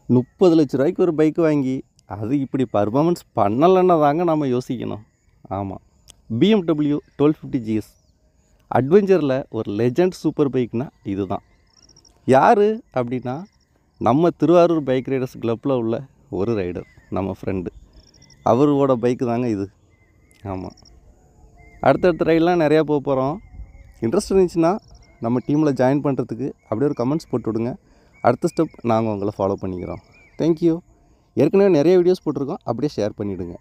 ₹30,00,000 ஒரு பைக் வாங்கி அது இப்படி பர்ஃபார்மன்ஸ் பண்ணலைன்னா தாங்க நம்ம யோசிக்கணும். ஆமாம், BMW 1250 GS அட்வென்ச்சரில் ஒரு லெஜண்ட் சூப்பர் பைக்னா இது தான். யார் அப்படின்னா நம்ம திருவாரூர் பைக் ரைடர்ஸ் கிளப்பில் உள்ள ஒரு ரைடர், நம்ம ஃப்ரெண்டு, அவரோட பைக்கு தாங்க இது. ஆமாம், அடுத்தடுத்த ரைடெலாம் நிறையா போக போகிறோம். இன்ட்ரெஸ்ட் இருந்துச்சுன்னா நம்ம டீமில் ஜாயின் பண்ணுறதுக்கு அப்படியே ஒரு கமெண்ட்ஸ் போட்டு விடுங்க. அடுத்த ஸ்டெப் நாங்கள் உங்களை ஃபாலோ பண்ணிக்கிறோம். தேங்க்யூ. ஏற்கனவே நிறைய வீடியோஸ் போட்டிருக்கோம், அப்படியே ஷேர் பண்ணிவிடுங்க.